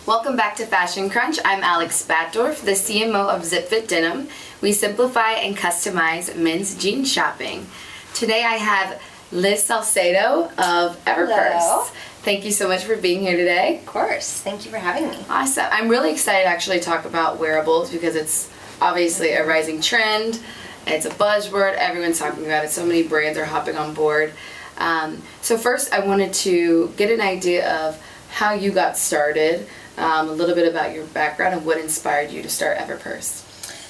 Welcome back to Fashion Crunch. I'm Alex Batdorf, the CMO of ZipFit Denim. We simplify and customize men's jeans shopping. Today I have Liz Salcedo of Everpurse. Hello. Thank you so much for being here today. Of course. Thank you for having me. Awesome. I'm really excited to actually talk about wearables because it's obviously a rising trend. It's a buzzword. Everyone's talking about it. So many brands are hopping on board. So first I wanted to get an idea of how you got started, a little bit about your background and what inspired you to start Everpurse.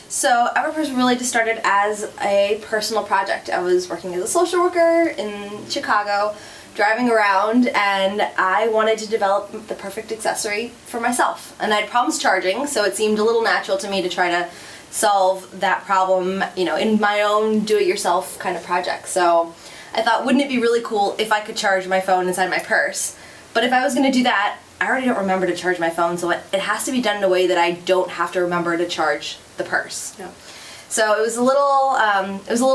So Everpurse really just started as a personal project. I was working as a social worker in Chicago, driving around, and I wanted to develop the perfect accessory for myself. And I had problems charging, so it seemed a little natural to me to try to solve that problem, in my own do-it-yourself kind of project. So I thought, wouldn't it be really cool if I could charge my phone inside my purse? But if I was going to do that, I already don't remember to charge my phone, so it has to be done in a way that I don't have to remember to charge the purse. Yeah. So it was a little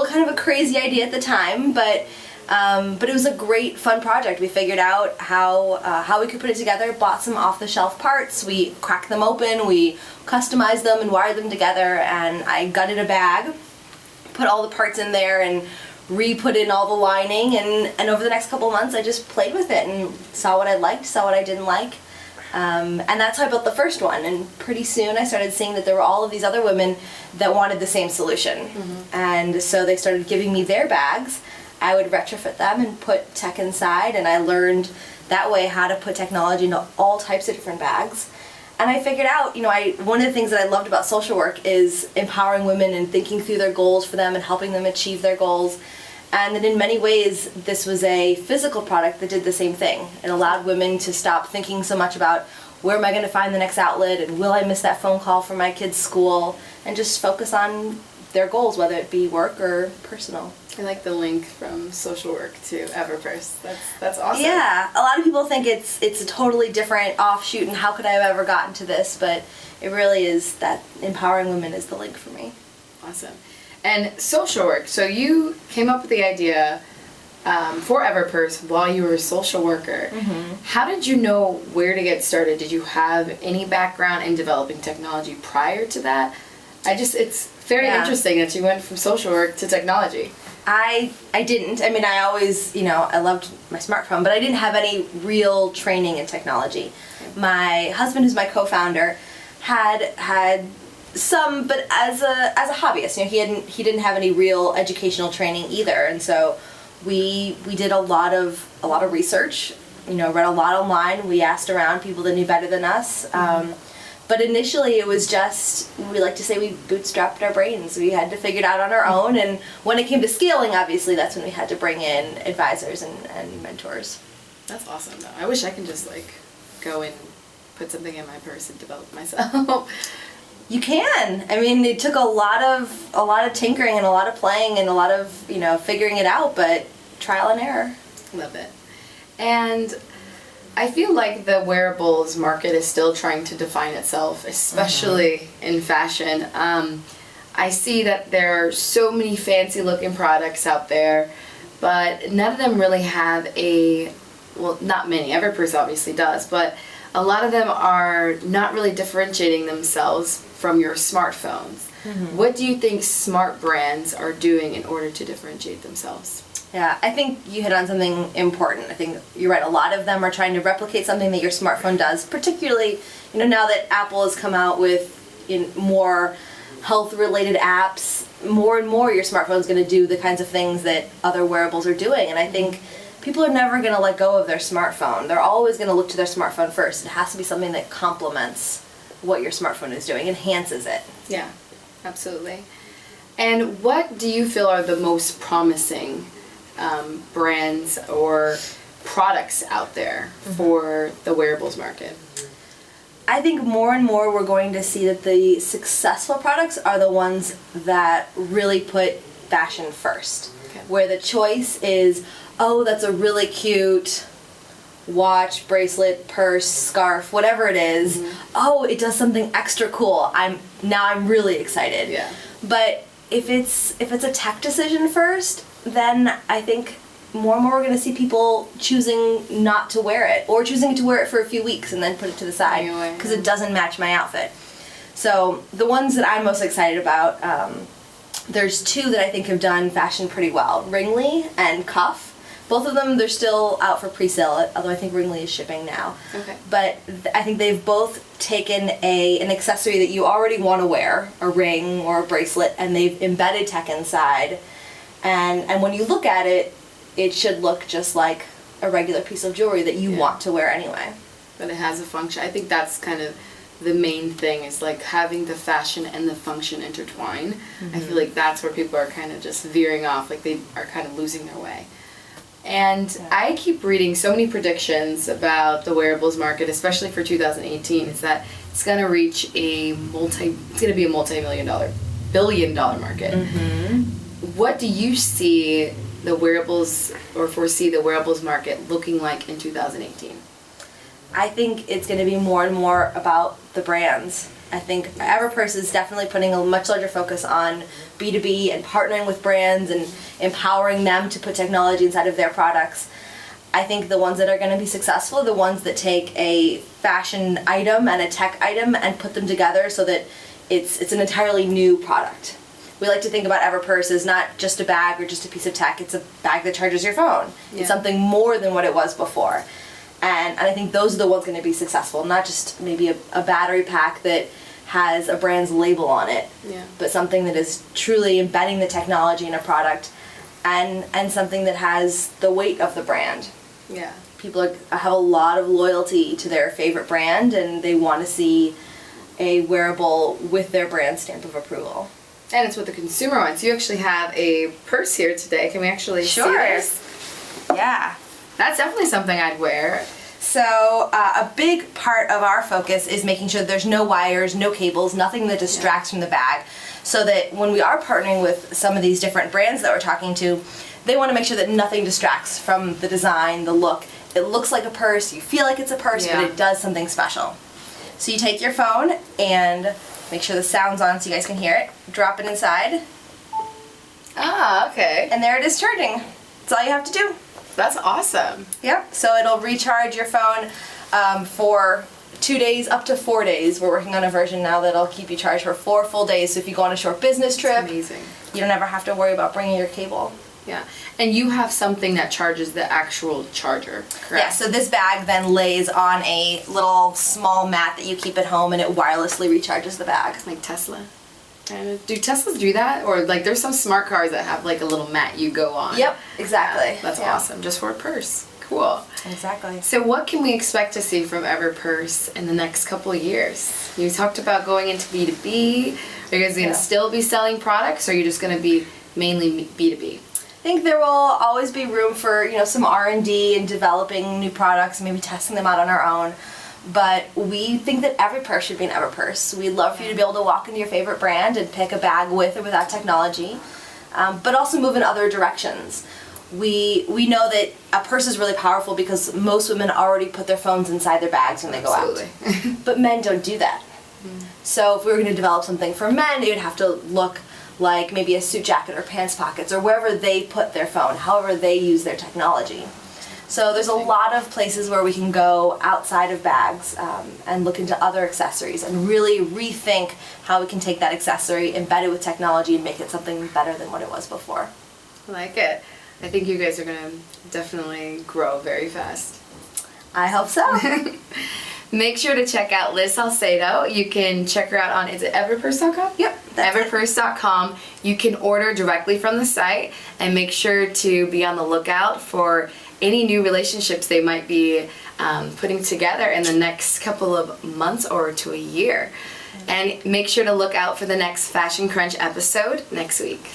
kind of a crazy idea at the time, but it was a great, fun project. We figured out how we could put it together, bought some off-the-shelf parts, we cracked them open, we customized them and wired them together, and I gutted a bag, put all the parts in there, and re-put in all the lining, and over the next couple of months I just played with it and saw what I liked, saw what I didn't like. And that's how I built the first one, and pretty soon I started seeing that there were all of these other women that wanted the same solution. Mm-hmm. And so they started giving me their bags. I would retrofit them and put tech inside, and I learned that way how to put technology into all types of different bags. And I figured out, one of the things that I loved about social work is empowering women and thinking through their goals for them and helping them achieve their goals. And that in many ways, this was a physical product that did the same thing. It allowed women to stop thinking so much about where am I going to find the next outlet and will I miss that phone call from my kid's school, and just focus on their goals, whether it be work or personal. I like the link from social work to Everpurse. That's awesome. Yeah, a lot of people think it's a totally different offshoot and how could I have ever gotten to this, but it really is that empowering women is the link for me. Awesome. And social work. So you came up with the idea for Everpurse while you were a social worker. Mm-hmm. How did you know where to get started? Did you have any background in developing technology prior to that? It's very interesting that you went from social work to technology. I didn't. I always, I loved my smartphone, but I didn't have any real training in technology. My husband, who's my co-founder, had some, but as a hobbyist, he didn't have any real educational training either, and so we did a lot of research. Read a lot online. We asked around people that knew better than us. But initially it was just, we like to say, we bootstrapped our brains. We had to figure it out on our own, and when it came to scaling, obviously, that's when we had to bring in advisors and mentors. That's awesome, though. I wish I could just, go and put something in my purse and develop myself. You can. It took a lot of tinkering and a lot of playing and a lot of, figuring it out, but trial and error. Love it. And I feel like the wearables market is still trying to define itself, especially in fashion. I see that there are so many fancy looking products out there, but none of them really have not many. Everpurse obviously does, but a lot of them are not really differentiating themselves from your smartphones. Mm-hmm. What do you think smart brands are doing in order to differentiate themselves? Yeah, I think you hit on something important. I think you're right. A lot of them are trying to replicate something that your smartphone does, particularly, now that Apple has come out with more health-related apps, more and more your smartphone's going to do the kinds of things that other wearables are doing. And I think people are never going to let go of their smartphone. They're always going to look to their smartphone first. It has to be something that complements what your smartphone is doing, enhances it. Yeah, absolutely. And what do you feel are the most promising brands or products out there for the wearables market? I think more and more we're going to see that the successful products are the ones that really put fashion first. Okay. Where the choice is, oh, that's a really cute watch, bracelet, purse, scarf, whatever it is. Mm-hmm. Oh, it does something extra cool. I'm really excited. Yeah. But if it's a tech decision first, then I think more and more we're going to see people choosing not to wear it, or choosing to wear it for a few weeks and then put it to the side because it doesn't match my outfit. So the ones that I'm most excited about, there's two that I think have done fashion pretty well, Ringley and Cuff. Both of them, they're still out for pre-sale, although I think Ringley is shipping now. Okay. But I think they've both taken an accessory that you already want to wear, a ring or a bracelet, and they've embedded tech inside. And when you look at it, it should look just like a regular piece of jewelry that you want to wear anyway. But it has a function. I think that's kind of the main thing, is like having the fashion and the function intertwine. I feel like that's where people are kind of just veering off, like they are kind of losing their way. And I keep reading so many predictions about the wearables market, especially for 2018, is that it's going to reach it's going to be a billion-dollar market. What do you see the wearables, or foresee the wearables market looking like in 2018? I think it's going to be more and more about the brands. I think Everpurse is definitely putting a much larger focus on B2B and partnering with brands and empowering them to put technology inside of their products. I think the ones that are going to be successful are the ones that take a fashion item and a tech item and put them together so that it's an entirely new product. We like to think about Everpurse as not just a bag or just a piece of tech. It's a bag that charges your phone. Yeah. It's something more than what it was before. And I think those are the ones going to be successful, not just maybe a battery pack that has a brand's label on it, but something that is truly embedding the technology in a product, and something that has the weight of the brand. Yeah. People have a lot of loyalty to their favorite brand, and they want to see a wearable with their brand stamp of approval. And it's what the consumer wants. You actually have a purse here today. Can we actually see this? Yeah. That's definitely something I'd wear. So a big part of our focus is making sure there's no wires, no cables, nothing that distracts from the bag, so that when we are partnering with some of these different brands that we're talking to, they want to make sure that nothing distracts from the design, the look. It looks like a purse, you feel like it's a purse, but it does something special. So you take your phone and make sure the sound's on so you guys can hear it, drop it inside. Ah, okay. And there it is charging. That's all you have to do. That's awesome. Yep, so it'll recharge your phone for 2 days, up to 4 days. We're working on a version now that'll keep you charged for 4 full days. So if you go on a short business trip, that's amazing. You don't ever have to worry about bringing your cable. Yeah, and you have something that charges the actual charger, correct? Yeah, so this bag then lays on a little small mat that you keep at home, and it wirelessly recharges the bag. Like Tesla? Do Teslas do that? Or like there's some smart cars that have like a little mat you go on. Yep, exactly. That's awesome, just for a purse. Cool. Exactly. So what can we expect to see from Everpurse in the next couple of years? You talked about going into B2B. Are you guys going to still be selling products, or are you just going to be mainly B2B? I think there will always be room for, some R&D and developing new products, maybe testing them out on our own. But we think that every purse should be an Everpurse. We'd love for you to be able to walk into your favorite brand and pick a bag with or without technology, but also move in other directions. We know that a purse is really powerful because most women already put their phones inside their bags when they go out. But men don't do that. So if we were going to develop something for men, it would have to look like maybe a suit jacket or pants pockets or wherever they put their phone, however they use their technology. So there's a lot of places where we can go outside of bags and look into other accessories and really rethink how we can take that accessory, embed it with technology, and make it something better than what it was before. I like it. I think you guys are going to definitely grow very fast. I hope so. Make sure to check out Liz Salcedo. You can check her out on, is it everpurse.com? Yep. Everpurse.com. You can order directly from the site, and make sure to be on the lookout for any new relationships they might be putting together in the next couple of months or to a year. And make sure to look out for the next Fashion Crunch episode next week.